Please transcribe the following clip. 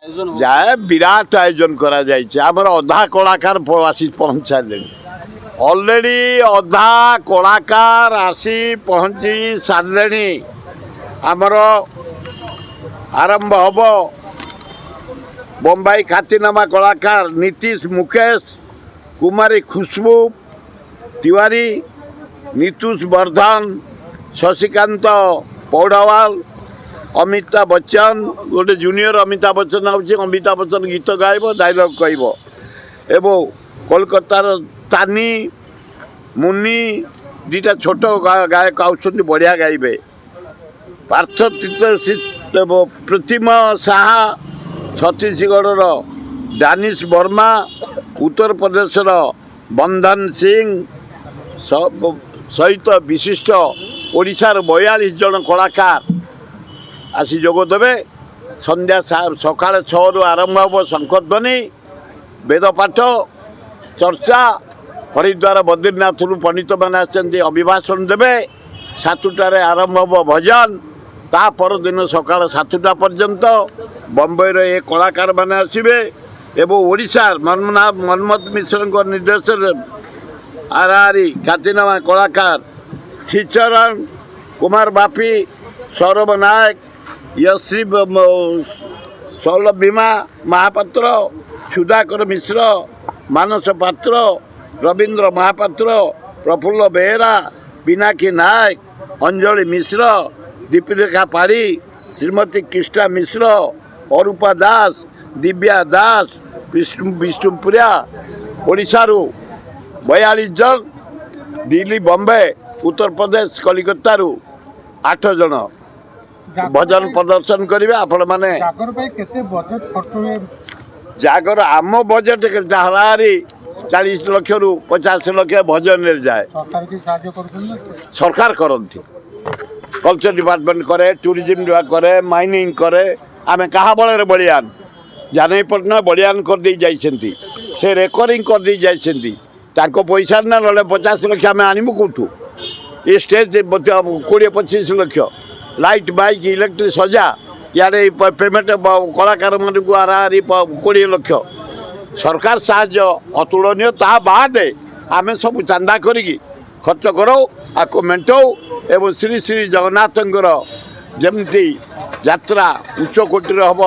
जाए विराट आयोजन करा जाइए आमर अधा कलाकार आसी पहुँचाले ऑलरेडी अधा कलाकार आसी पहुँची सारे आमर आरंभ हम बम्बई ख्यातिनामा कलाकार नीतीश मुकेश कुमारी खुशबू तिवारी नीतूष वर्धन शशिकांत पौड़ावाल अमिताभ बच्चन गोटे जूनियर अमिताभ बच्चन अमिताभ बच्चन गीत गायब डायलॉग कह कोलकातार तानी मुन्नी दीटा छोट गायक आउट बढ़िया गाइबे पार्थ प्रतिमा साहा छत्तीसगढ़ दानिश वर्मा उत्तर प्रदेश बंधन सिंह सहित विशिष्ट ओडिशार 42 जन कलाकार आसी जोगदेवे संध्या सका 6 रु आरंभ हम शंखध्वनि वेदपाठ चर्चा हरिद्वार बद्रीनाथ पंडित मैंने आसछन्ति अभिभाषण देवे 7टार आरंभ हम भजन ता पर दिन सका 7टा पर्यंत बम्बई रे कलाकार मैंने आसबे एवं ओडिशा मनमोहन मिश्र निर्देशन आरआरी ख्यातिनामा कलाकार श्रीचरण कुमार बापी सौरभ नायक यश्री सौलभ भीमा महापात्र सुधाकर मिश्र मानस पात्र रवींद्र महापात्र प्रफुल्ल बेहेरा पिनाकी नायक अंजलि मिश्र दीपरेखा पाढ़ी श्रीमती कृष्णा मिश्र अरूपा दास दिव्या दास विष्णुपुरिया ओडिशारू 42 जन दिल्ली बम्बे उत्तर प्रदेश कलिकता 8 जन भजन प्रदर्शन करेंगे आपण मैंने जागर आम बजेट जहारी 40 लाख रु 50 लाख भजन रे जाए सरकार करती कल्चर डिपार्टमेंट करे टूरिज्म विभाग करे माइनिंग करे आमे कहा बड़े बलियान जाने पटना बलियान कर दे जाइछन्ती से रेकरिंग कर दे जाइछन्ती ताको पैसा ना ना 50 लाख आम आनमु कौटू ये stage 20-25 lakh light bike electric सजा यारे पेमेंट कलाकार मान को आरआरी 20 लाख सरकार साहाय्य अतुलनीय ता बाद आमे सब चांदा करी खर्च करो आपको मेटाऊ एवं श्री श्री जगन्नाथ जमती यात्रा उच्च कोटि हम।